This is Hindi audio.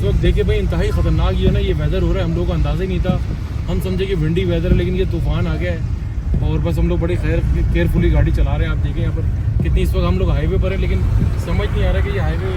इस वक्त देखिए भाई इंतहाई ख़तरनाक ये ना ये वेदर हो रहा है, हम लोगों को अंदाज़ा ही नहीं था। हम समझे कि विंडी वेदर है, लेकिन ये तूफ़ान आ गया है और बस हम लोग बड़ी केयरफुली गाड़ी चला रहे हैं। आप देखें यहाँ पर कितनी, इस वक्त हम लोग हाईवे पर हैं, लेकिन समझ नहीं आ रहा कि ये हाईवे